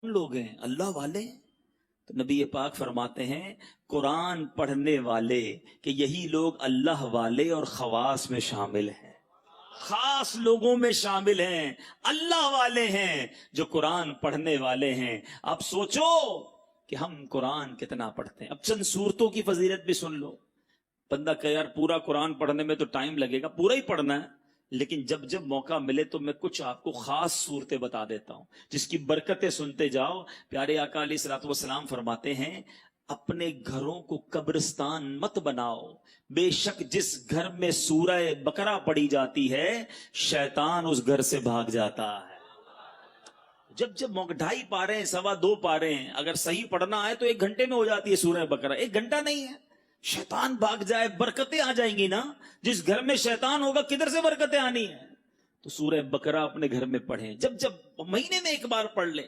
لوگ ہیں اللہ والے. تو نبی پاک فرماتے ہیں قرآن پڑھنے والے کہ یہی لوگ اللہ والے اور خواص میں شامل ہیں، خاص لوگوں میں شامل ہیں، اللہ والے ہیں جو قرآن پڑھنے والے ہیں. اب سوچو کہ ہم قرآن کتنا پڑھتے ہیں. اب چند صورتوں کی فضیلت بھی سن لو. بندہ کہ یار پورا قرآن پڑھنے میں تو ٹائم لگے گا، پورا ہی پڑھنا ہے، لیکن جب جب موقع ملے تو میں کچھ آپ کو خاص صورتیں بتا دیتا ہوں جس کی برکتیں سنتے جاؤ. پیارے آقا علیہ الصلوۃ والسلام فرماتے ہیں اپنے گھروں کو قبرستان مت بناؤ، بے شک جس گھر میں سورہ بقرہ پڑھی جاتی ہے شیطان اس گھر سے بھاگ جاتا ہے. جب جب موقع 2.5 پارے ہیں، 2.25 پارے ہیں، اگر صحیح پڑھنا ہے تو 1 گھنٹے میں ہو جاتی ہے سورہ بقرہ. 1 گھنٹہ نہیں ہے، شیطان بھاگ جائے برکتیں آ جائیں گی نا. جس گھر میں شیطان ہوگا کدھر سے برکتیں آنی ہیں؟ تو سورہ بقرہ اپنے گھر میں پڑھیں. جب جب مہینے میں 1 بار پڑھ لیں،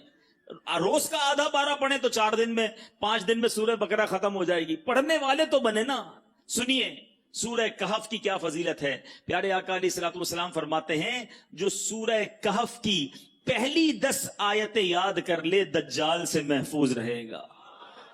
روز کا آدھا پارہ پڑھیں تو 4 دن میں 5 دن میں سورہ بقرہ ختم ہو جائے گی. پڑھنے والے تو بنے نا. سنیے سورہ کہف کی کیا فضیلت ہے. پیارے آقا علیہ الصلوۃ والسلام فرماتے ہیں جو سورہ کہف کی پہلی 10 آیتیں یاد کر لے دجال سے محفوظ رہے گا.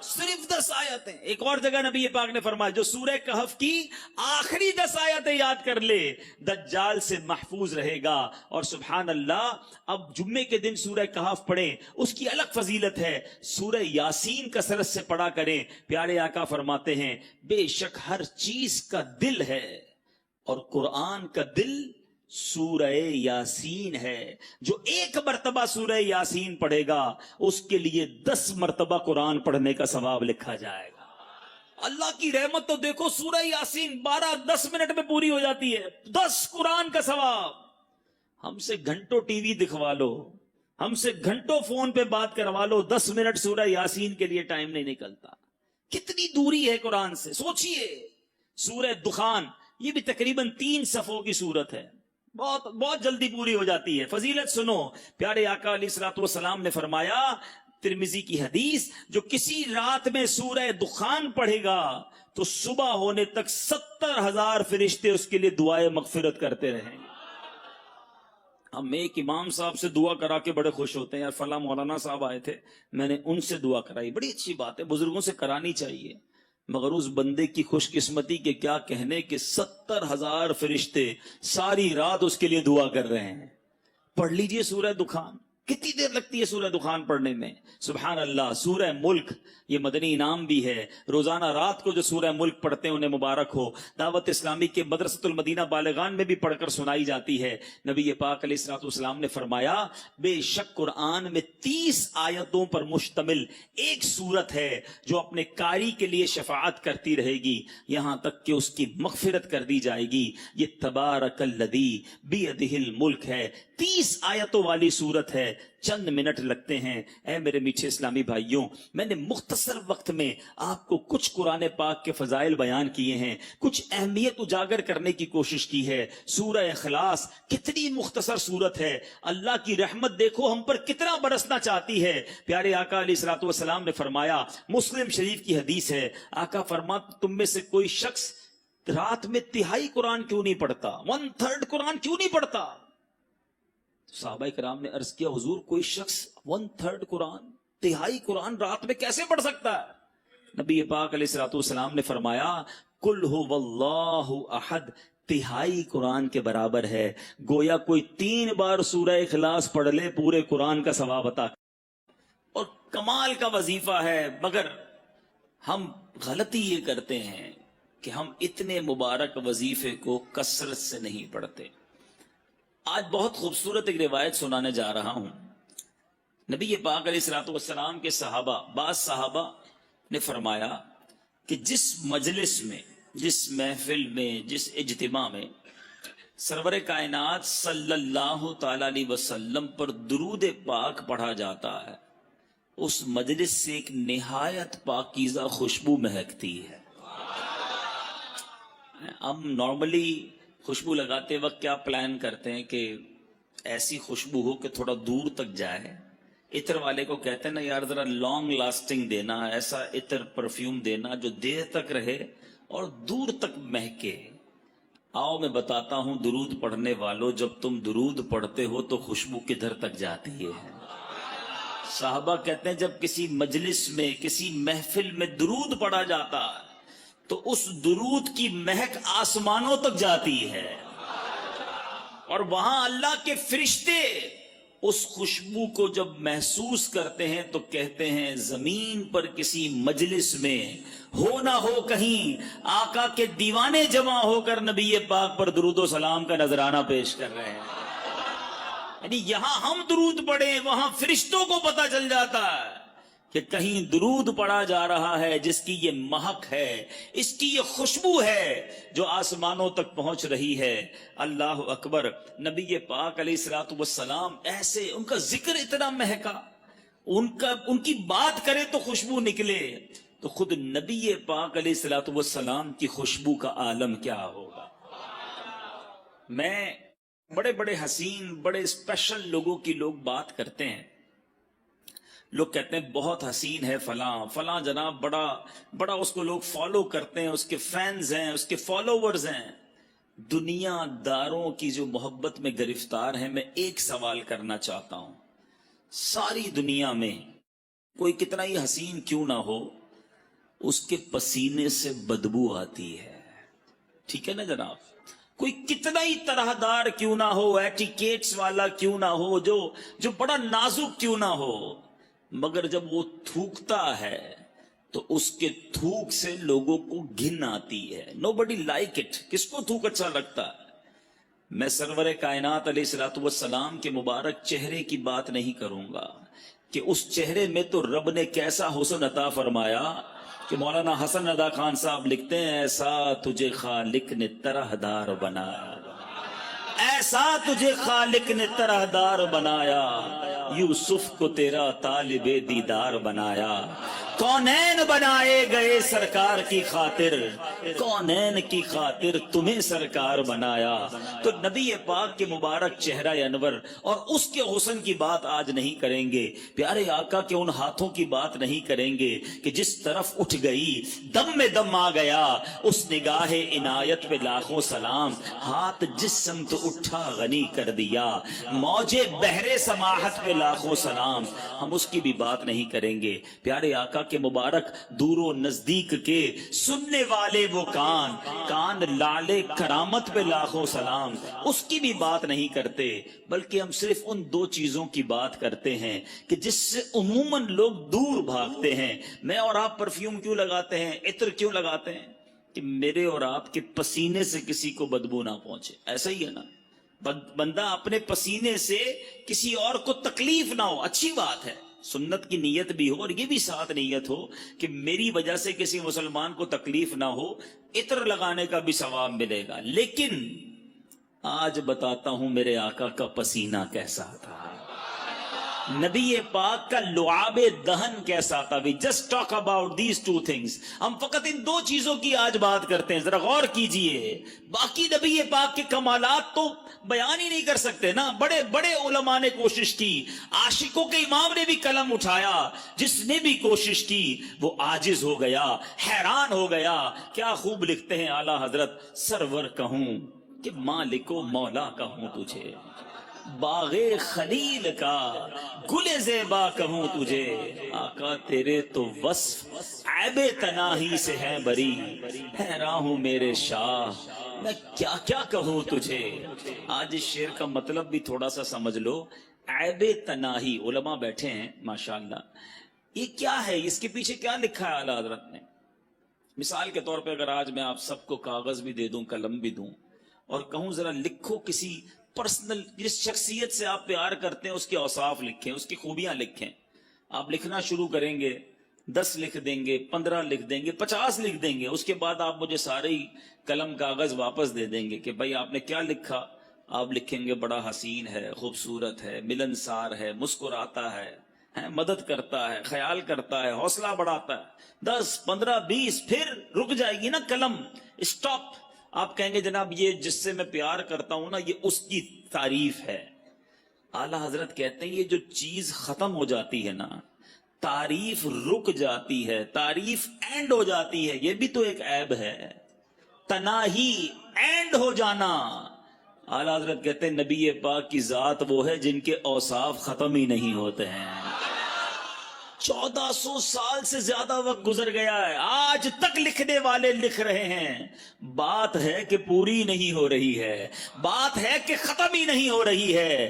صرف 10 آیتیں. ایک اور جگہ نبی پاک نے فرمایا جو سورہ کہف کی آخری 10 آیتیں یاد کر لے دجال سے محفوظ رہے گا. اور سبحان اللہ اب جمعے کے دن سورہ کہف پڑھیں، اس کی الگ فضیلت ہے. سورہ یاسین کثرت سے پڑھا کریں. پیارے آقا فرماتے ہیں بے شک ہر چیز کا دل ہے اور قرآن کا دل سورہ یاسین ہے. جو 1 مرتبہ سورہ یاسین پڑھے گا اس کے لیے 10 مرتبہ قرآن پڑھنے کا ثواب لکھا جائے گا. اللہ کی رحمت تو دیکھو، سورہ یاسین 10 منٹ میں پوری ہو جاتی ہے. 10 قرآن کا ثواب. ہم سے گھنٹوں ٹی وی دکھوا لو، ہم سے گھنٹوں فون پہ بات کروا لو، 10 منٹ سورہ یاسین کے لیے ٹائم نہیں نکلتا. کتنی دوری ہے قرآن سے. سوچئے سورہ دخان، یہ بھی تقریباً 3 صفوں کی سورت ہے، بہت جلدی پوری ہو جاتی ہے. فضیلت سنو. پیارے آقا علیہ الصلوۃ والسلام نے فرمایا ترمذی کی حدیث جو کسی رات میں سورہ دخان پڑھے گا تو صبح ہونے تک 70,000 فرشتے اس کے لیے دعائیں مغفرت کرتے رہیں گے. ہم ایک امام صاحب سے دعا کرا کے بڑے خوش ہوتے ہیں، یار فلاں مولانا صاحب آئے تھے میں نے ان سے دعا کرائی. بڑی اچھی بات ہے، بزرگوں سے کرانی چاہیے. مگر اس بندے کی خوش قسمتی کے کیا کہنے کہ 70,000 فرشتے ساری رات اس کے لیے دعا کر رہے ہیں. پڑھ لیجئے سورہ دخان. کتنی دیر لگتی ہے سورہ دخان پڑھنے میں؟ سبحان اللہ. سورہ ملک یہ مدنی انعام بھی ہے. روزانہ رات کو جو سورہ ملک پڑھتے ہیں انہیں مبارک ہو. دعوت اسلامی کے مدرسۃ المدینہ بالغان میں بھی پڑھ کر سنائی جاتی ہے. نبی پاک علیہ الصلوۃ والسلام نے فرمایا بے شک قرآن میں 30 آیتوں پر مشتمل ایک سورت ہے جو اپنے قاری کے لیے شفاعت کرتی رہے گی یہاں تک کہ اس کی مغفرت کر دی جائے گی. یہ تبارک الذی بیدہ الملک ہے. 30 آیتوں والی سورت ہے. چند منٹ لگتے ہیں. اے میرے میٹھے اسلامی بھائیوں، میں نے مختصر وقت میں آپ کو کچھ قرآن پاک کے فضائل بیان کیے ہیں، کچھ اہمیت اجاگر کرنے کی کوشش کی ہے. سورہ اخلاص کتنی مختصر سورت ہے. اللہ کی رحمت دیکھو ہم پر کتنا برسنا چاہتی ہے. پیارے آقا علیہ الصلوۃ والسلام نے فرمایا، مسلم شریف کی حدیث ہے، آقا فرماتے تم میں سے کوئی شخص رات میں 1/3 قرآن کیوں نہیں پڑھتا، 1/3 قرآن کیوں نہیں پڑھتا؟ صحابہ کرام نے عرض کیا حضور کوئی شخص 1/3 قرآن، 1/3 قرآن رات میں کیسے پڑھ سکتا ہے؟ نبی پاک علیہ الصلوۃ والسلام نے فرمایا قل هو اللہ احد 1/3 قرآن کے برابر ہے. گویا کوئی 3 بار سورہ اخلاص پڑھ لے پورے قرآن کا ثواب عطا. اور کمال کا وظیفہ ہے. مگر ہم غلطی یہ کرتے ہیں کہ ہم اتنے مبارک وظیفے کو کثرت سے نہیں پڑھتے. آج بہت خوبصورت ایک روایت سنانے جا رہا ہوں. نبی پاک علیہ الصلوۃ والسلام کے صحابہ، بعض صحابہ نے فرمایا کہ جس مجلس میں، جس محفل میں، جس اجتماع میں سرور کائنات صلی اللہ تعالی علیہ وسلم پر درود پاک پڑھا جاتا ہے اس مجلس سے ایک نہایت پاکیزہ خوشبو مہکتی ہے. ہم نارملی خوشبو لگاتے وقت کیا پلان کرتے ہیں کہ ایسی خوشبو ہو کہ تھوڑا دور تک جائے. عطر والے کو کہتے ہیں نا یار ذرا لانگ لاسٹنگ دینا، ایسا عطر پرفیوم دینا جو دیر تک رہے اور دور تک مہکے. آؤ میں بتاتا ہوں درود پڑھنے والوں، جب تم درود پڑھتے ہو تو خوشبو کدھر تک جاتی ہے؟ صحابہ کہتے ہیں جب کسی مجلس میں کسی محفل میں درود پڑھا جاتا ہے تو اس درود کی مہک آسمانوں تک جاتی ہے، اور وہاں اللہ کے فرشتے اس خوشبو کو جب محسوس کرتے ہیں تو کہتے ہیں زمین پر کسی مجلس میں ہو نہ ہو کہیں آقا کے دیوانے جمع ہو کر نبی پاک پر درود و سلام کا نذرانہ پیش کر رہے ہیں۔ یعنی یہاں ہم درود پڑھیں، وہاں فرشتوں کو پتہ چل جاتا ہے کہ کہیں درود پڑھا جا رہا ہے جس کی یہ مہک ہے، اس کی یہ خوشبو ہے جو آسمانوں تک پہنچ رہی ہے۔ اللہ اکبر۔ نبی پاک علیہ الصلوۃ والسلام ایسے، ان کا ذکر اتنا مہکا، ان کی بات کرے تو خوشبو نکلے، تو خود نبی پاک علیہ الصلوۃ والسلام کی خوشبو کا عالم کیا ہوگا۔ میں بڑے بڑے حسین، بڑے اسپیشل لوگوں کی لوگ بات کرتے ہیں، لوگ کہتے ہیں بہت حسین ہے فلاں فلاں جناب، بڑا اس کو لوگ فالو کرتے ہیں، اس کے فینز ہیں، اس کے فالوورز ہیں۔ دنیا داروں کی جو محبت میں گرفتار ہیں، میں ایک سوال کرنا چاہتا ہوں، ساری دنیا میں کوئی کتنا ہی حسین کیوں نہ ہو، اس کے پسینے سے بدبو آتی ہے، ٹھیک ہے نا جناب؟ کوئی کتنا ہی طرح دار کیوں نہ ہو، ایٹیکیٹس والا کیوں نہ ہو، جو بڑا نازک کیوں نہ ہو، مگر جب وہ تھوکتا ہے تو اس کے تھوک سے لوگوں کو گھن آتی ہے۔ Nobody like it. کس کو تھوک اچھا لگتا ہے؟ میں سرور کائنات علیہ الصلوۃ والسلام کے مبارک چہرے کی بات نہیں کروں گا کہ اس چہرے میں تو رب نے کیسا حسن عطا فرمایا کہ مولانا حسن ادا خان صاحب لکھتے ہیں ایسا تجھے خالق نے طرح دار بنایا، ایسا تجھے خالق نے طرح دار بنایا، یوسف کو تیرا طالب دیدار بنایا، کونین بنائے گئے سرکار کی خاطر، کونین کی خاطر تمہیں سرکار بنایا۔ تو نبی پاک کے مبارک چہرہ انور اور اس کے حسن کی بات آج نہیں کریں گے، پیارے آقا کے ان ہاتھوں کی بات نہیں کریں گے کہ جس طرف اٹھ گئی دم میں دم آ گیا، اس نگاہ عنایت پہ لاکھوں سلام، ہاتھ جس سمت اٹھا غنی کر دیا، موجے بحر سماحت پہ لاکھوں سلام، ہم اس کی بھی بات نہیں کریں گے۔ پیارے آقا کے مبارک دور و نزدیک کے سننے والے وہ کان لالے کرامت پہ لاکھوں سلام، اس کی بھی بات نہیں کرتے، بلکہ ہم صرف ان دو چیزوں کی بات کرتے ہیں کہ جس سے عموماً لوگ دور بھاگتے ہیں۔ میں اور آپ پرفیوم کیوں لگاتے ہیں، عطر کیوں لگاتے ہیں؟ کہ میرے اور آپ کے پسینے سے کسی کو بدبو نہ پہنچے، ایسا ہی ہے نا؟ بندہ اپنے پسینے سے کسی اور کو تکلیف نہ ہو، اچھی بات ہے، سنت کی نیت بھی ہو اور یہ بھی ساتھ نیت ہو کہ میری وجہ سے کسی مسلمان کو تکلیف نہ ہو، عطر لگانے کا بھی ثواب ملے گا۔ لیکن آج بتاتا ہوں میرے آقا کا پسینہ کیسا تھا، نبی پاک کا لعاب دہن کیسا تھا۔ We just talk about these two things۔ ہم فقط ان دو چیزوں کی آج بات کرتے ہیں، ذرا غور کیجئے۔ باقی نبی پاک کے کمالات تو بیان ہی نہیں کر سکتے نا، بڑے بڑے علماء نے کوشش کی، عاشقوں کے امام نے بھی قلم اٹھایا، جس نے بھی کوشش کی وہ عاجز ہو گیا، حیران ہو گیا۔ کیا خوب لکھتے ہیں اعلیٰ حضرت، سرور کہوں کہ مالک و مولا کہوں تجھے، باغ خلیل کا گل زیبا کہوں تجھے، آقا تیرے تو وصف عیب تناہی سے ہے بری، حیران ہوں میرے شاہ میں کیا کیا کہوں تجھے۔ آج اس شعر کا مطلب بھی تھوڑا سا سمجھ لو۔ عیب تناہی، علماء بیٹھے ہیں ماشاءاللہ، یہ کیا ہے، اس کے پیچھے کیا لکھا ہے اعلیٰ حضرت نے؟ مثال کے طور پہ اگر آج میں آپ سب کو کاغذ بھی دے دوں، قلم بھی دوں، اور کہوں ذرا لکھو کسی پرسنل، جس شخصیت سے آپ پیار کرتے ہیں اس کے اوصاف لکھیں، اس کی خوبیاں لکھیں، آپ لکھنا شروع کریں گے، 10 لکھ دیں گے، 15 لکھ دیں گے، 50 لکھ دیں گے، اس کے بعد آپ مجھے سارے ہی قلم کاغذ واپس دے دیں گے کہ بھائی آپ نے کیا لکھا۔ آپ لکھیں گے بڑا حسین ہے، خوبصورت ہے، ملنسار ہے، مسکراتا ہے، مدد کرتا ہے، خیال کرتا ہے، حوصلہ بڑھاتا ہے۔ 10 15 20 پھر رک جائے گی نا قلم، اسٹاپ۔ آپ کہیں گے جناب یہ جس سے میں پیار کرتا ہوں نا، یہ اس کی تعریف ہے۔ اعلیٰ حضرت کہتے ہیں یہ جو چیز ختم ہو جاتی ہے نا، تعریف رک جاتی ہے، تعریف اینڈ ہو جاتی ہے، یہ بھی تو ایک عیب ہے، تناہی اینڈ ہو جانا۔ اعلیٰ حضرت کہتے ہیں نبی پاک کی ذات وہ ہے جن کے اوصاف ختم ہی نہیں ہوتے ہیں۔ 1400 سال سے زیادہ وقت گزر گیا ہے، آج تک لکھنے والے لکھ رہے ہیں۔ بات ہے کہ پوری نہیں ہو رہی ہے، بات ہے کہ ختم ہی نہیں ہو رہی ہے۔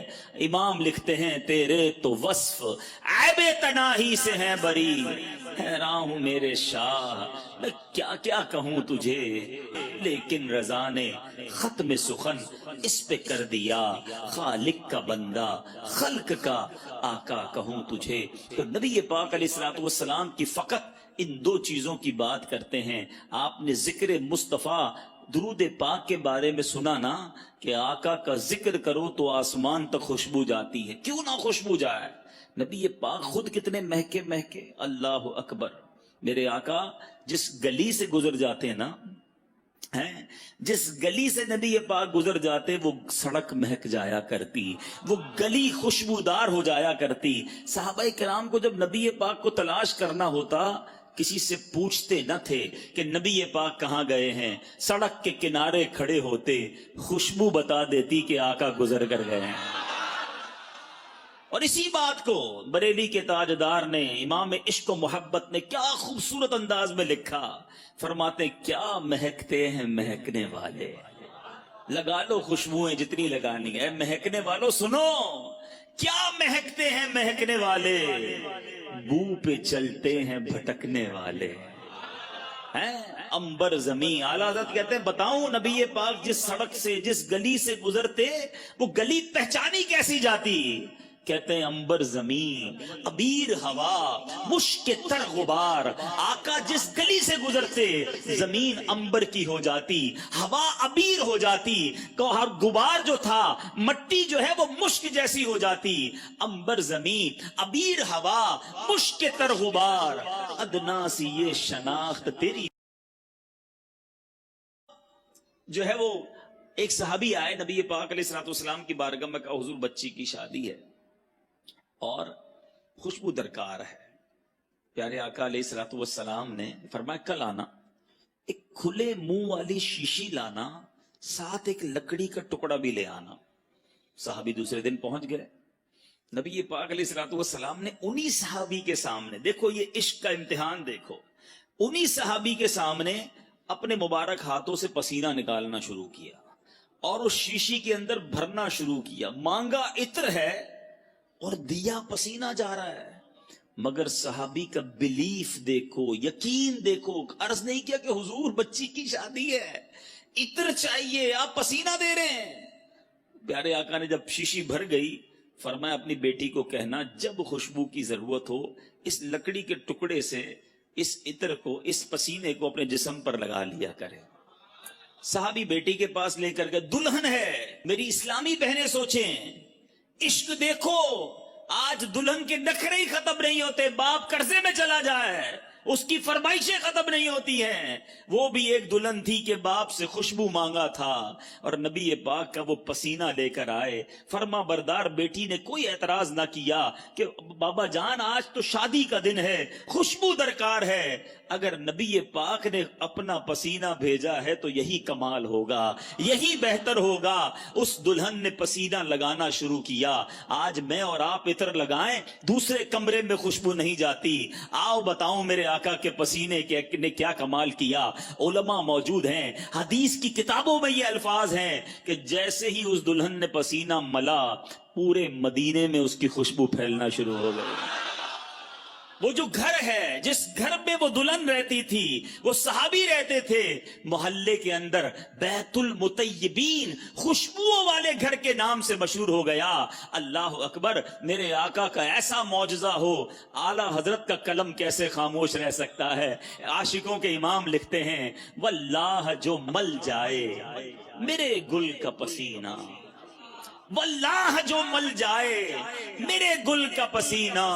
امام لکھتے ہیں تیرے تو وصف عیب تناہی سے ہیں بری، حیران ہوں میرے شاہ میں کیا کیا کہوں تجھے، لیکن رضا نے ختم سخن اس پہ کر دیا، خالق کا بندہ خلق کا آقا کہوں تجھے۔ تو نبی پاک علیہ الصلوۃ والسلام کی فقط ان دو چیزوں کی بات کرتے ہیں۔ آپ نے ذکر مصطفیٰ درود پاک کے بارے میں سنا نا کہ آقا کا ذکر کرو تو آسمان تک خوشبو جاتی ہے، کیوں نہ خوشبو جائے؟ نبی پاک خود کتنے مہکے مہکے، اللہ اکبر۔ میرے آقا جس گلی سے گزر جاتے ہیں نا، جس گلی سے نبی پاک گزر جاتے وہ سڑک مہک جایا کرتی، وہ گلی خوشبودار ہو جایا کرتی۔ صحابہ کرام کو جب نبی پاک کو تلاش کرنا ہوتا کسی سے پوچھتے نہ تھے کہ نبی پاک کہاں گئے ہیں، سڑک کے کنارے کھڑے ہوتے، خوشبو بتا دیتی کہ آقا گزر کر گئے ہیں۔ اور اسی بات کو بریلی کے تاجدار نے، امام عشق و محبت نے کیا خوبصورت انداز میں لکھا، فرماتے کیا مہکتے ہیں مہکنے والے، لگا لو خوشبوئیں جتنی لگانی ہے، مہکنے والوں سنو کیا مہکتے ہیں مہکنے والے، بو پہ چلتے ہیں بھٹکنے والے، امبر زمین۔ اعلیٰ حضرت کہتے ہیں بتاؤں نبی پاک جس سڑک سے جس گلی سے گزرتے وہ گلی پہچانی کیسی جاتی؟ کہتے ہیں امبر زمین، عبیر ہوا، مشک تر غبار۔ آقا جس گلی سے گزرتے زمین امبر کی ہو جاتی، ہوا عبیر ہو جاتی، ہر غبار جو تھا مٹی جو ہے وہ مشک جیسی ہو جاتی۔ امبر زمین، عبیر ہوا، مشک تر غبار، ادنا سی یہ شناخت تیری۔ جو ہے وہ ایک صحابی آئے نبی پاک علیہ الصلوۃ والسلام کی بارگاہ میں، کہا حضور بچی کی شادی ہے اور خوشبو درکار ہے۔ پیارے آقا علیہ الصلوۃ والسلام نے فرمایا کل آنا، ایک کھلے منہ والی شیشی لانا، ساتھ ایک لکڑی کا ٹکڑا بھی لے آنا۔ صحابی دوسرے دن پہنچ گئے۔ نبی پاک علیہ الصلوۃ والسلام نے انہی صحابی کے سامنے، دیکھو یہ عشق کا امتحان دیکھو، انہی صحابی کے سامنے اپنے مبارک ہاتھوں سے پسینہ نکالنا شروع کیا اور اس شیشی کے اندر بھرنا شروع کیا۔ مانگا عطر ہے اور دیا پسینہ جا رہا ہے، مگر صحابی کا بلیف دیکھو، یقین دیکھو۔ عرض نہیں کیا کہ حضور بچی کی شادی ہے، عطر چاہیے، آپ پسینہ دے رہے ہیں۔ پیارے آقا نے جب شیشی بھر گئی فرمایا اپنی بیٹی کو کہنا جب خوشبو کی ضرورت ہو اس لکڑی کے ٹکڑے سے اس عطر کو، اس پسینے کو اپنے جسم پر لگا لیا کرے۔ صحابی بیٹی کے پاس لے کر کے، دلہن ہے، میری اسلامی بہنیں سوچیں، عشق دیکھو، آج دلہن کے نخرے ہی ختم نہیں ہوتے، باپ قرضے میں چلا جائے اس کی فرمائشیں ختم نہیں ہوتی ہیں۔ وہ بھی ایک دلہن تھی کہ باپ سے خوشبو مانگا تھا اور نبی پاک کا وہ پسینہ لے کر آئے۔ فرما بردار بیٹی نے کوئی اعتراض نہ کیا کہ بابا جان آج تو شادی کا دن ہے، خوشبو درکار ہے۔ اگر نبی پاک نے اپنا پسینہ بھیجا ہے تو یہی کمال ہوگا، یہی بہتر ہوگا۔ اس دلہن نے پسینہ لگانا شروع کیا۔ آج میں اور آپ عطر لگائیں دوسرے کمرے میں خوشبو نہیں جاتی۔ آؤ بتاؤں میرے آقا کے پسینے نے کیا کمال کیا۔ علماء موجود ہیں، حدیث کی کتابوں میں یہ الفاظ ہیں کہ جیسے ہی اس دلہن نے پسینہ ملا پورے مدینے میں اس کی خوشبو پھیلنا شروع ہو گئی۔ وہ جو گھر ہے جس گھر میں وہ دلہن رہتی تھی، وہ صحابی رہتے تھے، محلے کے اندر بیت المطیبین، خوشبوؤں والے گھر کے نام سے مشہور ہو گیا۔ اللہ اکبر، میرے آقا کا ایسا معجزہ ہو، اعلیٰ حضرت کا قلم کیسے خاموش رہ سکتا ہے؟ عاشقوں کے امام لکھتے ہیں واللہ جو مل جائے میرے گل کا پسینہ، واللہ جو مل جائے میرے گل کا پسینہ،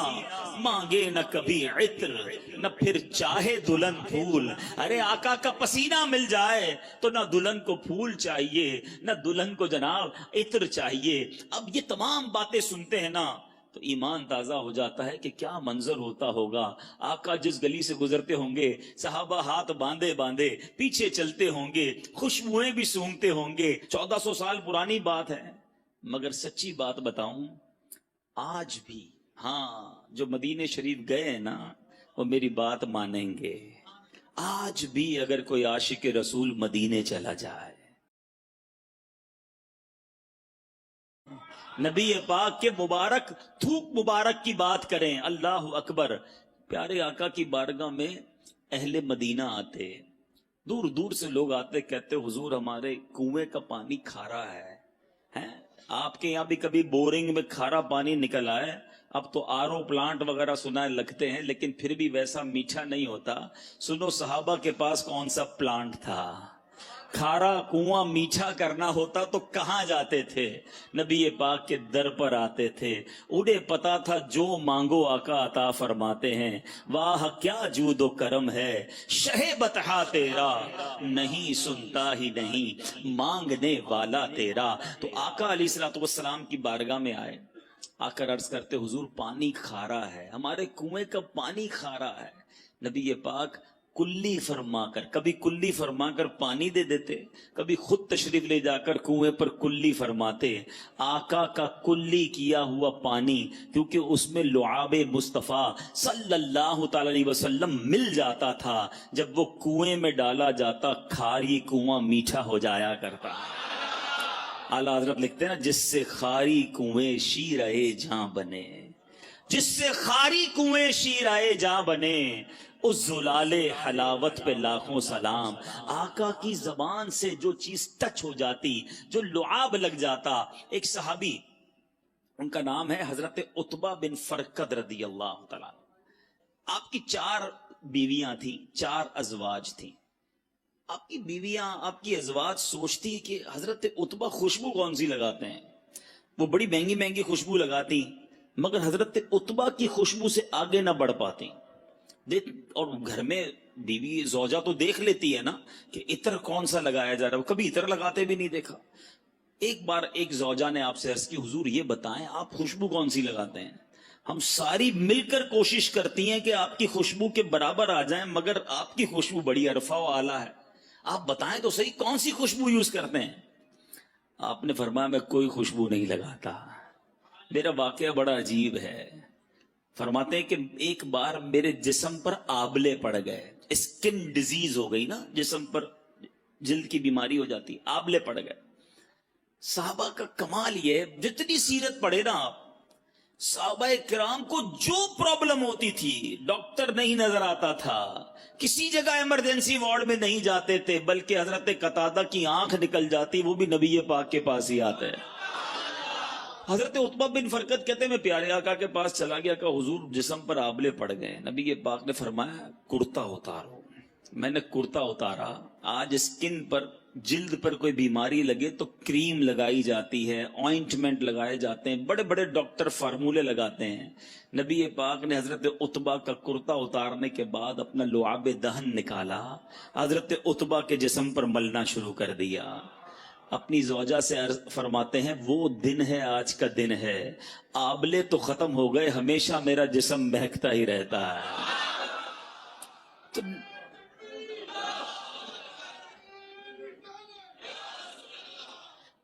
مانگے نہ کبھی عطر نہ پھر چاہے دلہن پھول۔ ارے آقا کا پسینہ مل جائے تو نہ دلہن کو پھول چاہیے نہ دلہن کو جناب عطر چاہیے۔ اب یہ تمام باتیں سنتے ہیں نا تو ایمان تازہ ہو جاتا ہے کہ کیا منظر ہوتا ہوگا۔ آقا جس گلی سے گزرتے ہوں گے صحابہ ہاتھ باندھے باندھے پیچھے چلتے ہوں گے، خوشبوئیں بھی سونگتے ہوں گے۔ 1400 سال پرانی بات ہے، مگر سچی بات بتاؤں آج بھی ہاں جو مدینے شریف گئے ہیں نا وہ میری بات مانیں گے. آج بھی اگر کوئی عاشق رسول مدینے چلا جائے، نبی پاک کے مبارک تھوک مبارک کی بات کریں، اللہ اکبر، پیارے آقا کی بارگاہ میں اہل مدینہ آتے، دور دور سے لوگ آتے، کہتے حضور ہمارے کنویں کا پانی کھارا ہے. ہیں آپ کے یہاں بھی کبھی بورنگ میں کھارا پانی نکل آئے؟ اب تو آرو پلانٹ وغیرہ سنا لگتے ہیں لیکن پھر بھی ویسا میٹھا نہیں ہوتا. سنو صحابہ کے پاس کون سا پلانٹ تھا؟ کھارا کنواں میٹھا کرنا ہوتا تو کہاں جاتے تھے؟ نبی پاک کے در پر آتے تھے. انہیں پتا تھا جو مانگو آقا عطا فرماتے ہیں. واہ کیا جود و کرم ہے شہ بطحا تیرا، نہیں سنتا ہی نہیں مانگنے والا تیرا. تو آقا علیہ الصلوۃ والسلام کی بارگاہ میں آئے، آ کر عرض کرتے حضور پانی کھارا ہے، ہمارے کنویں کا پانی کھارا ہے. نبی پاک کلی فرما کر، کبھی کلی فرما کر پانی دے دیتے، کبھی خود تشریف لے جا کر کنویں پر کلی فرماتے. آقا کا کلی کیا ہوا پانی، کیونکہ اس میں لعاب مصطفیٰ صلی اللہ تعالی علیہ وسلم مل جاتا تھا، جب وہ کنویں میں ڈالا جاتا کھاری کنواں میٹھا ہو جایا کرتا. اعلیٰ حضرت لکھتے ہیں نا، جس سے خاری کنویں شیرائے جہاں بنے، جس سے خاری کنویں شیرائے جہاں بنے، اس زلال حلاوت پہ لاکھوں سلام. آقا کی زبان سے جو چیز ٹچ ہو جاتی، جو لعاب لگ جاتا. ایک صحابی، ان کا نام ہے حضرت عتبہ بن فرقد رضی اللہ تعالیٰ. آپ کی 4 بیویاں تھیں، 4 ازواج تھیں. آپ کی بیویاں، آپ کی ازواج سوچتی کہ حضرت عتبہ خوشبو کون سی لگاتے ہیں، وہ بڑی مہنگی مہنگی خوشبو لگاتی، مگر حضرت عتبہ کی خوشبو سے آگے نہ بڑھ پاتی. اور گھر میں بیوی زوجہ تو دیکھ لیتی ہے نا کہ عطر کون سا لگایا جا رہا ہے، کبھی عطر لگاتے بھی نہیں دیکھا. ایک بار ایک زوجہ نے آپ سے عرض کی حضور یہ بتائیں آپ خوشبو کون سی لگاتے ہیں؟ ہم ساری مل کر کوشش کرتی ہیں کہ آپ کی خوشبو کے برابر آ جائیں، مگر آپ کی خوشبو بڑی عرفہ و اعلیٰ ہے، آپ بتائیں تو صحیح کون سی خوشبو یوز کرتے ہیں؟ آپ نے فرمایا میں کوئی خوشبو نہیں لگاتا. میرا واقعہ بڑا عجیب ہے. فرماتے ہیں کہ ایک بار میرے جسم پر آبلے پڑ گئے، اسکن ڈیزیز ہو گئی نا، جسم پر جلد کی بیماری ہو جاتی، آبلے پڑ گئے. صحابہ کا کمال یہ، جتنی سیرت پڑھے نا آپ، صحابہ کرام کو جو پرابلم ہوتی تھی ڈاکٹر نہیں نظر آتا تھا، کسی جگہ ایمرجنسی وارڈ میں نہیں جاتے تھے، بلکہ حضرت قتادہ کی آنکھ نکل جاتی، وہ بھی نبی پاک کے پاس ہی آتے. حضرت عتبہ بن فرقد کہتے ہیں میں پیارے آقا کے پاس چلا گیا کہ حضور جسم پر آبلے پڑ گئے. نبی پاک نے فرمایا کرتا اتارو. میں نے کرتا اتارا. آج اسکن پر، جلد پر کوئی بیماری لگے تو کریم لگائی جاتی ہے، آئنٹمنٹ لگائے جاتے ہیں، بڑے بڑے ڈاکٹر فارمولے لگاتے ہیں. نبی پاک نے حضرت عتبہ کا کرتا اتارنے کے بعد اپنا لعاب دہن نکالا، حضرت عتبہ کے جسم پر ملنا شروع کر دیا. اپنی زوجہ سے فرماتے ہیں وہ دن ہے، آج کا دن ہے، آبلے تو ختم ہو گئے، ہمیشہ میرا جسم بہکتا ہی رہتا ہے. تو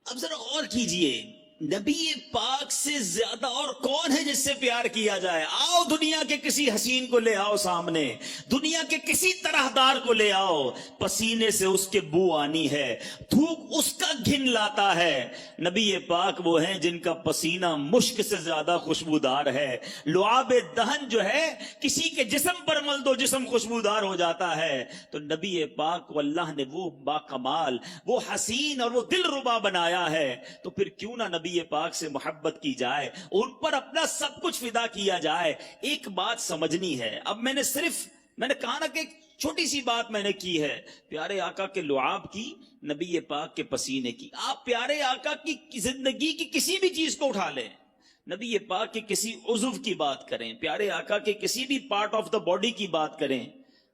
اب ذرا غور کیجئے، نبی پاک سے زیادہ اور کون ہے جس سے پیار کیا جائے؟ آؤ دنیا کے کسی حسین کو لے آؤ سامنے، دنیا کے کسی طرح دار کو لے آؤ، پسینے سے اس کے بو آنی ہے، تھوک اس کا گھن لاتا ہے. نبی پاک وہ ہیں جن کا پسینہ مشک سے زیادہ خوشبودار ہے. لعاب دہن جو ہے کسی کے جسم پر مل دو جسم خوشبودار ہو جاتا ہے. تو نبی پاک کو اللہ نے وہ باکمال، وہ حسین اور وہ دل ربا بنایا ہے. تو پھر کیوں نہ نبی پاک سے محبت کی جائے، ان پر اپنا سب کچھ فدا کیا جائے. ایک بات سمجھنی ہے، اب میں نے کہا نا کہ ایک چھوٹی سی بات میں نے کی ہے، پیارے آقا کے لعاب کی، نبی پاک کے پسینے کی. آپ پیارے آقا کی زندگی کی کسی بھی چیز کو اٹھا لیں، نبی پاک کے کسی عضو کی بات کریں، پیارے آقا کے کسی بھی پارٹ آف دا باڈی کی بات کریں،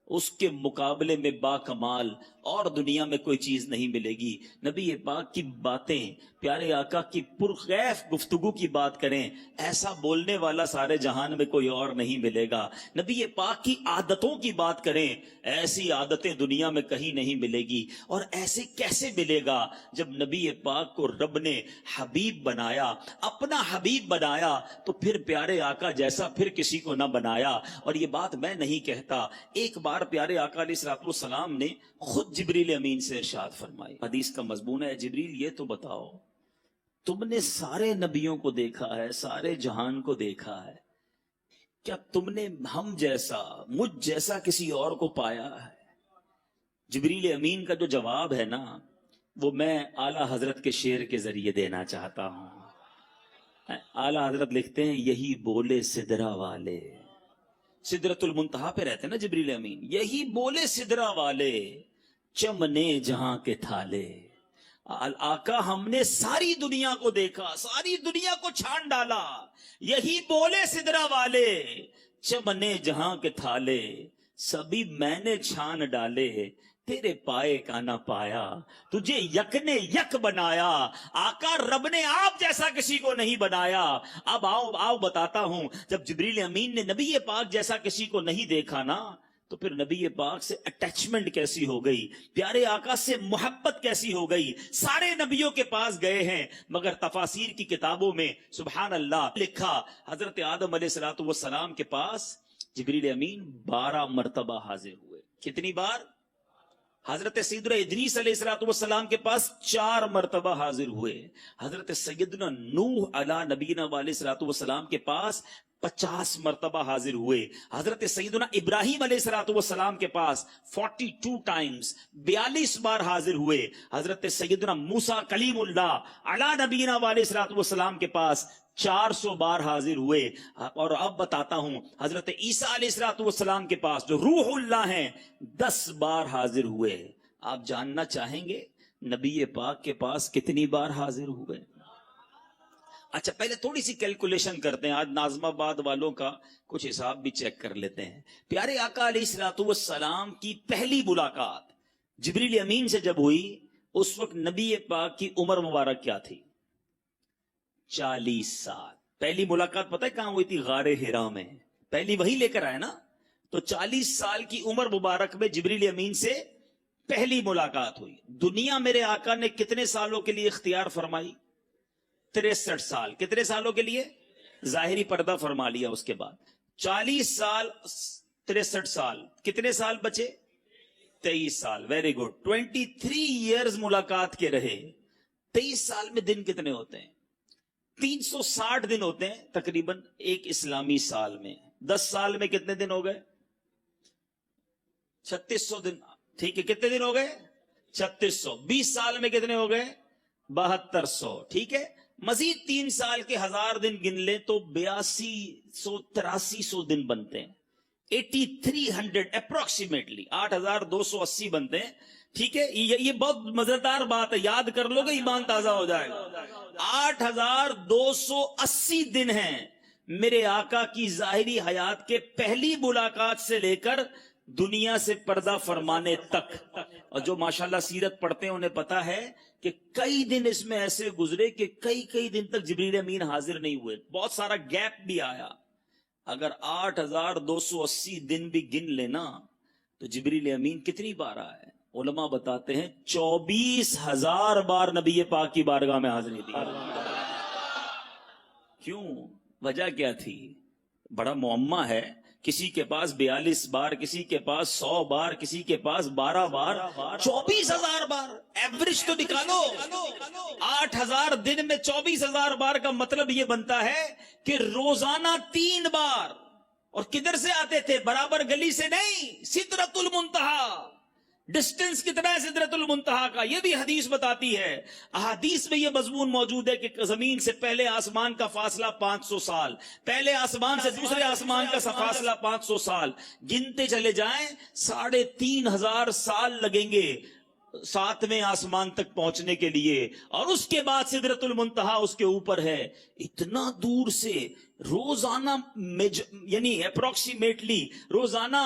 اس کے مقابلے میں با کمال اور دنیا میں کوئی چیز نہیں ملے گی. نبی پاک کی باتیں, پیارے آقا کی پرغیف گفتگو کی بات کریں, ایسا بولنے والا سارے جہان میں کوئی اور نہیں ملے گا. نبی پاک کی عادتوں کی بات کریں, ایسی عادتیں دنیا میں کہیں نہیں ملے گی. اور ایسے کیسے ملے گا جب نبی پاک کو رب نے حبیب بنایا, اپنا حبیب بنایا, تو پھر پیارے آقا جیسا پھر کسی کو نہ بنایا. اور یہ بات میں نہیں کہتا, ایک بار پیارے آقا علیہ الصلوۃ والسلام نے خود جبریل امین سے ارشاد فرمائی. حدیث کا مضمون ہے, جبریل یہ تو بتاؤ, تم نے سارے نبیوں کو دیکھا ہے, سارے جہان کو دیکھا ہے, کیا تم نے ہم جیسا, مجھ جیسا کسی اور کو پایا ہے؟ جبریل امین کا جو جواب ہے نا, وہ میں اعلیٰ حضرت کے شعر کے ذریعے دینا چاہتا ہوں. اعلیٰ حضرت لکھتے ہیں, یہی بولے سدرا والے, سدرۃ المنتہا پہ رہتے ہیں نا جبریل امین, یہی بولے سدرا والے, چمنے جہاں کے تھالے. آقا ہم نے ساری دنیا کو دیکھا, ساری دنیا کو چھان ڈالا, یہی بولے سدرا والے, چمنے جہاں کے تھالے, سبھی میں نے چھان ڈالے, تیرے پائے کا نہ پایا, تجھے یک نے یک بنایا. آقا رب نے آپ جیسا کسی کو نہیں بنایا. اب آؤ بتاتا ہوں, جب جبریل امین نے نبی پاک جیسا کسی کو نہیں دیکھا نا, تو پھر نبی پاک سے اٹیچمنٹ کیسی ہو گئی, پیارے آقا سے محبت کیسی ہو گئی. سارے نبیوں کے پاس گئے ہیں, مگر تفاسیر کی کتابوں میں سبحان اللہ لکھا, حضرت آدم علیہ الصلوۃ والسلام کے پاس جبریل امین 12 مرتبہ حاضر ہوئے. کتنی بار؟ حضرت سیدنا ادریس علیہ الصلوۃ والسلام کے پاس 4 مرتبہ حاضر ہوئے. حضرت سیدنا نوح علیہ نبینا علیہ الصلوۃ والسلام کے پاس 50 مرتبہ حاضر ہوئے. حضرت سیدنا ابراہیم علیہ الصلوۃ والسلام کے پاس 42 ٹائمز 42 بار حاضر ہوئے. حضرت سیدنا موسیٰ کلیم اللہ علیہ نبینا علیہ الصلوۃ والسلام کے پاس 400 بار حاضر ہوئے. اور اب بتاتا ہوں, حضرت عیسیٰ علیہ الصلوۃ والسلام کے پاس جو روح اللہ ہیں 10 بار حاضر ہوئے. آپ جاننا چاہیں گے نبی پاک کے پاس کتنی بار حاضر ہوئے؟ اچھا پہلے تھوڑی سی کیلکولیشن کرتے ہیں, آج ناظم آباد والوں کا کچھ حساب بھی چیک کر لیتے ہیں. پیارے آقا علیہ الصلوۃ والسلام کی پہلی ملاقات جبریل امین سے جب ہوئی, اس وقت نبی پاک کی عمر مبارک کیا تھی؟ 40 سال. پہلی ملاقات پتہ ہے کہاں ہوئی تھی؟ غار حرا میں. پہلی وہی لے کر آئے نا, تو 40 سال کی عمر مبارک میں جبریل امین سے پہلی ملاقات ہوئی. دنیا میرے آقا نے کتنے سالوں کے لیے اختیار فرمائی؟ 63 سال. کتنے سالوں کے لیے؟ ظاہری پردہ فرما لیا. اس کے بعد 40 سال 63 سال, کتنے سال بچے؟ 23 سال. Very good. 23 ایئرز ملاقات کے رہے. 23 سال میں دن کتنے ہوتے ہیں؟ 360 دن ہوتے ہیں تقریباً ایک اسلامی سال میں. 10 سال میں کتنے دن ہو گئے؟ 3600 دن. ٹھیک ہے, کتنے دن ہو گئے؟ 3600. 20 سال میں کتنے ہو گئے؟ 7200. ٹھیک ہے, مزید 3 سال کے 1000 دن گن لیں تو 8200 8300 دن بنتے ہیں. 8300 اپروکسیمیٹلی 8280 بنتے ہیں. ٹھیک ہے, یہ بہت مزیدار بات ہے, یاد کر لو گے ایمان تازہ ہو جائے گا. 8280 دن ہیں میرے آقا کی ظاہری حیات کے پہلی ملاقات سے لے کر دنیا سے پردہ فرمانے تک. اور جو ماشاءاللہ سیرت پڑھتے ہیں انہیں پتا ہے کہ کئی دن اس میں ایسے گزرے کہ کئی دن تک جبریل امین حاضر نہیں ہوئے. بہت سارا گیپ بھی آیا. اگر 8280 دن بھی گن لینا تو جبریل امین کتنی بار آئے؟ علماء بتاتے ہیں 24,000 بار نبی پاک کی بارگاہ میں حاضری دی. کیوں؟ وجہ کیا تھی؟ بڑا معمہ ہے. کسی کے پاس 42 بار, کسی کے پاس 100 بار, کسی کے پاس 12 بار, 24,000 بار. ایوریج تو نکالو. 8,000 دن میں 24,000 بار کا مطلب یہ بنتا ہے کہ روزانہ 3 بار. اور کدھر سے آتے تھے؟ برابر گلی سے نہیں, سدرۃ المنتہا. ڈسٹنس کتنا ہے سدرۃ المنتہا کا؟ یہ بھی حدیث بتاتی ہے. احادیث میں یہ مضمون موجود ہے کہ زمین سے پہلے آسمان کا فاصلہ 500 سال, پہلے آسمان سے دوسرے آسمان کا فاصلہ 500 سال. گنتے چلے جائیں 3,500 سال لگیں گے 7ویں آسمان تک پہنچنے کے لیے. اور اس کے بعد سدرۃ المنتہا اس کے اوپر ہے. اتنا دور سے روزانہ یعنی اپروکسیمیٹلی روزانہ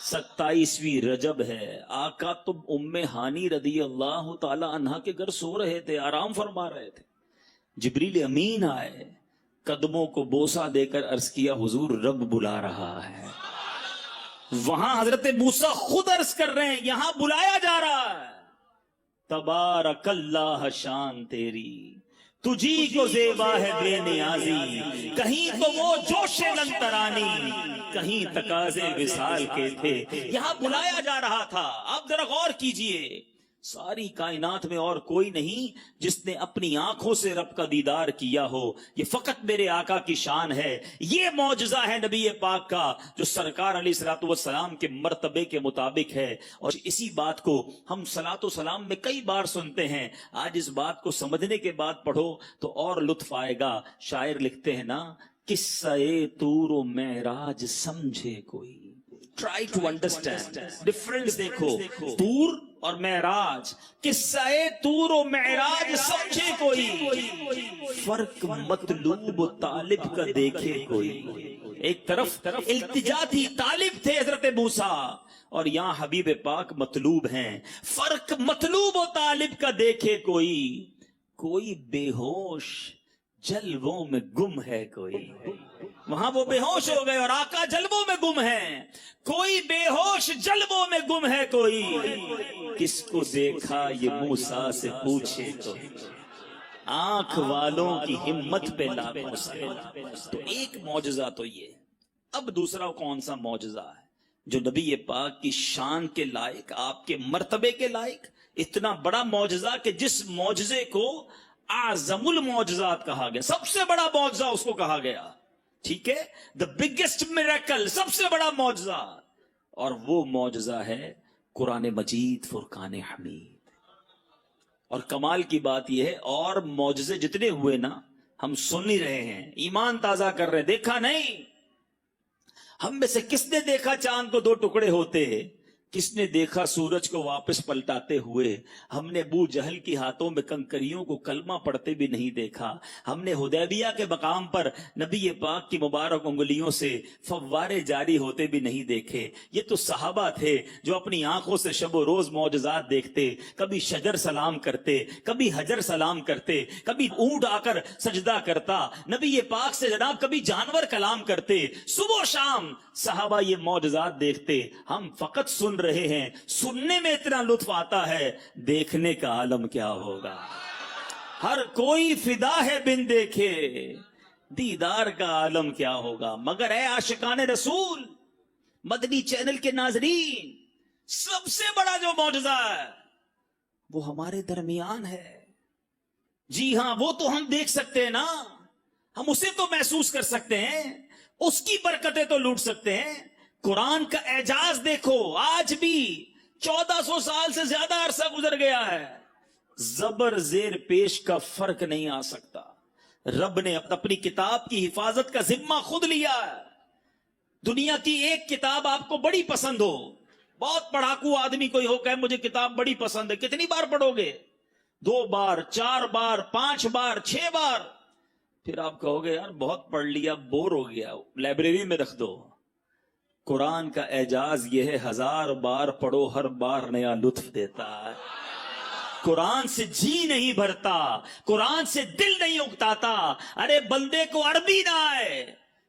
27ویں رجب ہے. آقا تو ام ہانی رضی اللہ تعالی عنہا کے گھر سو رہے تھے, آرام فرما رہے تھے. جبریل امین آئے, قدموں کو بوسہ دے کر عرض کیا حضور رب بلا رہا ہے. وہاں حضرت موسیٰ خود عرض کر رہے ہیں یہاں بلایا جا رہا ہے. تبارک اللہ شان تیری, تجھی کو زیبا ہے بے نیازی, کہیں تو وہ جوش لنترانی, کہیں تقاضے وصال کے تھے. یہاں بلایا جا رہا تھا. آپ ذرا غور کیجئے, ساری کائنات میں اور کوئی نہیں جس نے اپنی آنکھوں سے رب کا دیدار کیا ہو. یہ فقط میرے آقا کی شان ہے. یہ معجزہ ہے نبی پاک کا جو سرکار علیہ الصلوۃ والسلام کے مرتبے کے مطابق ہے. اور اسی بات کو ہم صلاۃ و سلام میں کئی بار سنتے ہیں. آج اس بات کو سمجھنے کے بعد پڑھو تو اور لطف آئے گا. شاعر لکھتے ہیں نا, قصہ طور و معراج سمجھے کوئی. Try to understand difference. دیکھو طور اور معراج, قصہ طور و معراج سمجھے کوئی, فرق مطلوب و طالب کا دیکھے کوئی. ایک طرف التجا تھی, طالب تھے حضرت موسیٰ, اور یہاں حبیب پاک مطلوب ہیں. فرق مطلوب و طالب کا دیکھے کوئی, کوئی بے ہوش جلووں میں گم ہے کوئی. وہاں وہ بے ہوش ہو گئے اور آقا جلووں میں گم ہیں. کوئی بے ہوش جلووں میں گم ہے کوئی, کس کو دیکھا یہ موسیٰ سے پوچھے تو, آنکھ والوں کی ہمت پہ لاکھوں سے. تو ایک معجزہ تو یہ. اب دوسرا کون سا معجزہ ہے جو نبی پاک کی شان کے لائق, آپ کے مرتبے کے لائق, اتنا بڑا معجزہ کہ جس معجزے کو اعظم المعجزات کہا گیا, سب سے بڑا معجزہ اس کو کہا گیا. ٹھیک ہے, دا بگیسٹ میریکل, سب سے بڑا معجزہ. اور وہ معجزہ ہے قرآن مجید فرقان حمید. اور کمال کی بات یہ ہے, اور معجزے جتنے ہوئے نا ہم سن ہی رہے ہیں, ایمان تازہ کر رہے ہیں. دیکھا نہیں, ہم میں سے کس نے دیکھا چاند کو 2 ٹکڑے ہوتے, کس نے دیکھا سورج کو واپس پلٹاتے ہوئے. ہم نے ابو جہل کی ہاتھوں میں کنکریوں کو کلمہ پڑھتے بھی نہیں دیکھا. ہم نے حدیبیہ کے مقام پر نبی پاک کی مبارک انگلیوں سے فوارے جاری ہوتے بھی نہیں دیکھے. یہ تو صحابہ تھے جو اپنی آنکھوں سے شب و روز معجزات دیکھتے. کبھی شجر سلام کرتے, کبھی حجر سلام کرتے, کبھی اونٹ آ کر سجدہ کرتا نبی پاک سے جناب, کبھی جانور کلام کرتے. صبح و شام صحابہ یہ معجزات دیکھتے. ہم فقط سن رہے ہیں, سننے میں اتنا لطف آتا ہے, دیکھنے کا عالم کیا ہوگا. ہر کوئی فدا ہے بن دیکھے, دیدار کا عالم کیا ہوگا. مگر اے عاشقان رسول, مدنی چینل کے ناظرین, سب سے بڑا جو معجزہ ہے وہ ہمارے درمیان ہے. جی ہاں, وہ تو ہم دیکھ سکتے ہیں نا, ہم اسے تو محسوس کر سکتے ہیں, اس کی برکتیں تو لوٹ سکتے ہیں. قرآن کا اعجاز دیکھو, آج بھی 1400 سال سے زیادہ عرصہ گزر گیا ہے, زبر زیر پیش کا فرق نہیں آ سکتا. رب نے اپنی کتاب کی حفاظت کا ذمہ خود لیا ہے. دنیا کی ایک کتاب آپ کو بڑی پسند ہو, بہت پڑھاکو آدمی کوئی ہو کہ مجھے کتاب بڑی پسند ہے, کتنی بار پڑھو گے؟ 2 بار, 4 بار, 5 بار, 6 بار. پھر آپ کہو گے یار بہت پڑھ لیا, بور ہو گیا, لائبریری میں رکھ دو. قرآن کا اعجاز یہ ہے, 1000 بار پڑھو, ہر بار نیا لطف دیتا ہے. قرآن سے جی نہیں بھرتا, قرآن سے دل نہیں اکتاتا. ارے بندے کو عربی نہ آئے,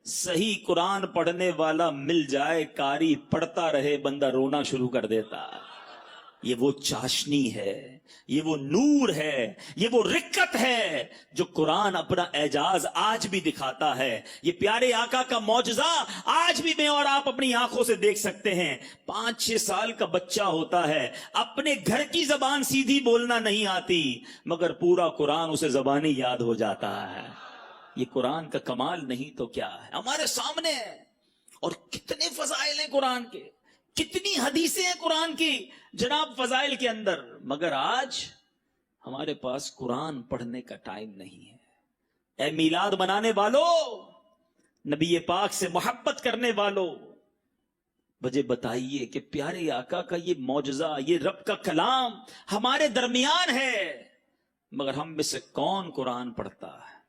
صحیح قرآن پڑھنے والا مل جائے, قاری پڑھتا رہے, بندہ رونا شروع کر دیتا. یہ وہ چاشنی ہے, یہ وہ نور ہے, یہ وہ رکت ہے جو قرآن اپنا اعجاز آج بھی دکھاتا ہے. یہ پیارے آقا کا معجزہ آج بھی میں اور آپ اپنی آنکھوں سے دیکھ سکتے ہیں. 5-6 سال کا بچہ ہوتا ہے, اپنے گھر کی زبان سیدھی بولنا نہیں آتی, مگر پورا قرآن اسے زبانی یاد ہو جاتا ہے. یہ قرآن کا کمال نہیں تو کیا ہے, ہمارے سامنے ہے. اور کتنے فضائل ہیں قرآن کے, کتنی حدیثیں ہیں قرآن کی جناب فضائل کے اندر, مگر آج ہمارے پاس قرآن پڑھنے کا ٹائم نہیں ہے. اے میلاد منانے والو, نبی پاک سے محبت کرنے والو, مجھے بتائیے کہ پیارے آقا کا یہ معجزہ, یہ رب کا کلام ہمارے درمیان ہے, مگر ہم میں سے کون قرآن پڑھتا ہے؟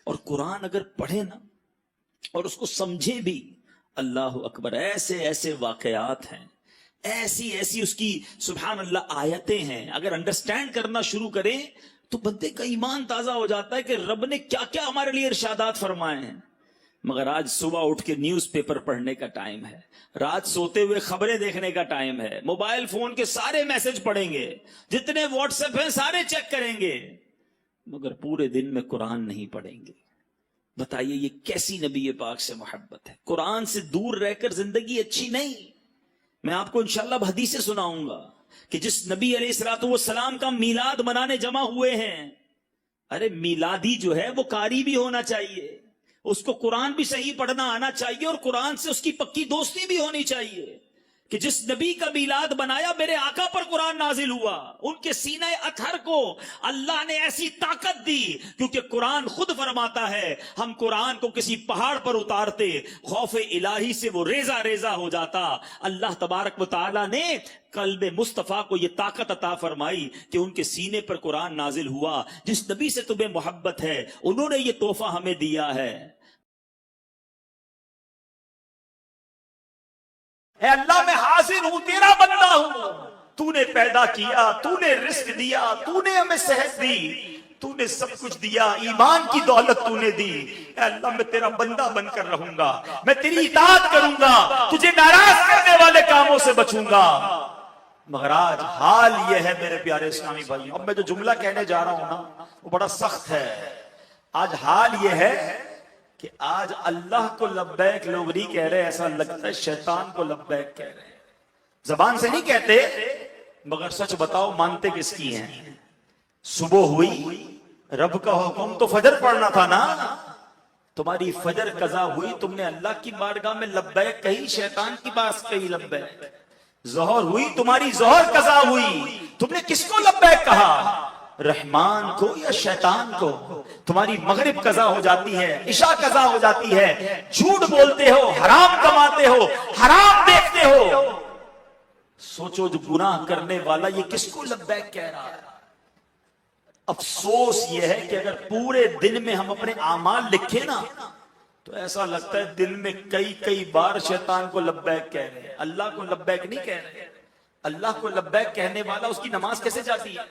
اور قرآن اگر پڑھے نا اور اس کو سمجھے بھی, اللہ اکبر, ایسے ایسے واقعات ہیں ایسی ایسی اس کی سبحان اللہ آیتیں ہیں، اگر انڈرسٹینڈ کرنا شروع کریں تو بندے کا ایمان تازہ ہو جاتا ہے کہ رب نے کیا کیا ہمارے لیے ارشادات فرمائے ہیں۔ مگر آج صبح اٹھ کے نیوز پیپر پڑھنے کا ٹائم ہے، رات سوتے ہوئے خبریں دیکھنے کا ٹائم ہے، موبائل فون کے سارے میسج پڑھیں گے، جتنے واٹس ایپ ہیں سارے چیک کریں گے، مگر پورے دن میں قرآن نہیں پڑھیں گے۔ بتائیے یہ کیسی نبی پاک سے محبت ہے؟ قرآن سے دور رہ کر زندگی اچھی نہیں۔ میں آپ کو انشاءاللہ اب حدیثیں سناؤں گا کہ جس نبی علیہ الصلوۃ والسلام کا میلاد منانے جمع ہوئے ہیں، ارے میلادی جو ہے وہ قاری بھی ہونا چاہیے، اس کو قرآن بھی صحیح پڑھنا آنا چاہیے، اور قرآن سے اس کی پکی دوستی بھی ہونی چاہیے کہ جس نبی کا میلاد بنایا میرے آقا پر قرآن نازل ہوا، ان کے سینہ اطہر کو اللہ نے ایسی طاقت دی، کیونکہ قرآن خود فرماتا ہے ہم قرآن کو کسی پہاڑ پر اتارتے خوف الہی سے وہ ریزہ ریزہ ہو جاتا۔ اللہ تبارک و تعالی نے قلب مصطفیٰ کو یہ طاقت عطا فرمائی کہ ان کے سینے پر قرآن نازل ہوا۔ جس نبی سے تمہیں محبت ہے انہوں نے یہ تحفہ ہمیں دیا ہے۔ اے اللہ میں حاضر ہوں، تیرا بندہ ہوں، تو نے پیدا کیا، تو نے رزق دیا، تو نے ہمیں صحت دی، تو نے سب کچھ دیا، ایمان کی دولت تو نے دی۔ اے اللہ میں تیرا بندہ بن کر رہوں گا، میں تیری اطاعت کروں گا، تجھے ناراض کرنے والے کاموں سے بچوں گا۔ مگر آج حال یہ ہے میرے پیارے اسلامی بھائیوں، اب میں جو جملہ کہنے جا رہا ہوں نا وہ بڑا سخت ہے۔ آج حال یہ ہے کہ آج اللہ کو لبیک لوگ نہیں کہہ رہے، ایسا لگتا ہے شیطان کو لبیک کہہ رہے ہیں۔ زبان سے نہیں کہتے، مگر سچ بتاؤ مانتے کس کی ہیں؟ صبح ہوئی، رب کا حکم تو فجر پڑھنا تھا نا، تمہاری فجر قضا ہوئی، تم نے اللہ کی بارگاہ میں لبیک کہی، شیطان کی پاس کہی لبیک۔ ظہر ہوئی، تمہاری ظہر قضا ہوئی، تم نے کس کو لبیک کہا؟ رحمان کو یا شیطان کو؟ تمہاری مغرب قضا ہو جاتی ہے، عشاء قضا ہو جاتی ہے، جھوٹ بولتے ہو، حرام کماتے ہو، حرام دیکھتے ہو۔ سوچو جو گناہ کرنے والا یہ کس کو لبیک کہہ رہا ہے؟ افسوس یہ ہے کہ اگر پورے دن میں ہم اپنے اعمال لکھیں نا تو ایسا لگتا ہے دن میں کئی بار شیطان کو لبیک کہہ رہے ہیں، اللہ کو لبیک نہیں کہہ رہے۔ اللہ کو لبیک کہنے والا اس کی نماز کیسے جاتی ہے؟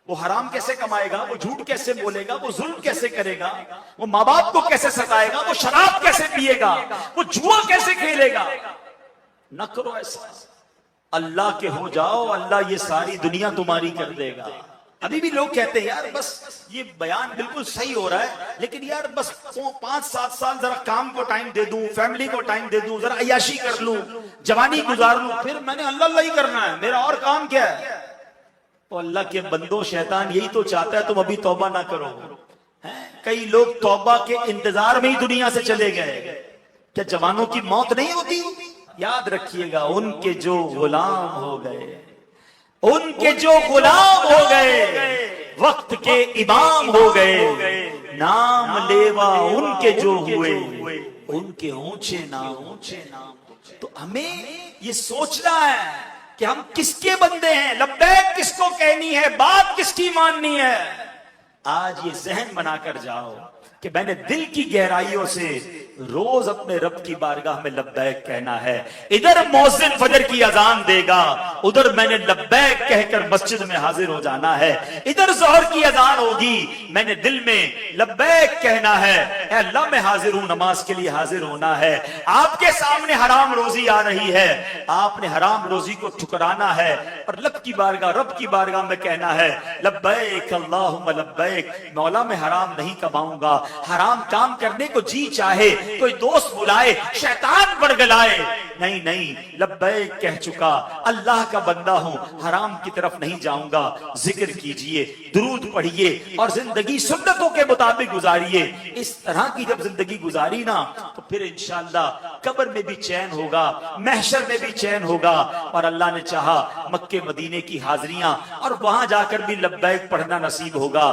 وہ حرام کیسے کمائے گا؟ وہ جھوٹ کیسے بولے گا؟ وہ ظلم کیسے کرے گا؟ وہ ماں باپ کو کیسے ستائے گا؟ وہ شراب کیسے پیے گا؟ وہ جوا کیسے کھیلے گا؟ نہ کرو ایسا، اللہ کے ہو جاؤ، اللہ یہ ساری دنیا تمہاری کر دے گا۔ ابھی بھی لوگ کہتے ہیں یار بس یہ بیان بالکل صحیح ہو رہا ہے، لیکن یار بس 5-7 سال ذرا کام کو ٹائم دے دوں، فیملی کو ٹائم دے دوں، ذرا عیاشی کر لوں، جوانی گزار لوں، پھر میں نے اللہ ہی کرنا ہے، میرا اور کام کیا ہے؟ تو اللہ کے بندوں، شیطان یہی تو چاہتا ہے تم ابھی توبہ نہ کرو۔ کئی لوگ توبہ کے انتظار میں ہی دنیا سے چلے گئے۔ کیا جوانوں کی موت نہیں ہوتی؟ یاد رکھیے گا، ان کے جو غلام ہو گئے، ان کے جو غلام ہو گئے، وقت کے امام ہو گئے، نام لیوا ان کے جو ہوئے، ان کے اونچے نام۔ تو ہمیں یہ سوچنا ہے کہ ہم کس کے بندے ہیں، لبیک کس کو کہنی ہے، بات کس کی ماننی ہے۔ آج یہ ذہن بنا کر جاؤ کہ میں نے دل کی گہرائیوں سے روز اپنے رب کی بارگاہ میں لبیک کہنا ہے۔ ادھر مؤذن فجر کی اذان دے گا، ادھر میں نے لبیک کہہ کر مسجد میں حاضر ہو جانا ہے۔ ادھر ظہر کی اذان ہوگی، میں نے دل میں لبیک کہنا ہے، اے اللہ میں حاضر ہوں، نماز کے لیے حاضر ہونا ہے۔ آپ کے سامنے حرام روزی آ رہی ہے، آپ نے حرام روزی کو ٹھکرانا ہے اور رب کی بارگاہ میں کہنا ہے لبیک اللہم لبیک، مولا میں حرام نہیں کماؤں گا۔ حرام کام کرنے کو جی چاہے، کوئی دوست بلائے، شیطان بڑگلائے، نہیں لبیک کہہ چکا، اللہ کا بندہ ہوں، حرام کی طرف نہیں جاؤں گا۔ ذکر کیجئے، درود پڑھیے اور زندگی سنتوں کے مطابق گزاریے۔ اس طرح کی جب زندگی گزاری نا تو پھر انشاءاللہ قبر میں بھی چین ہوگا، محشر میں بھی چین ہوگا، اور اللہ نے چاہا مکے مدینے کی حاضریاں اور وہاں جا کر بھی لبیک پڑھنا نصیب ہوگا۔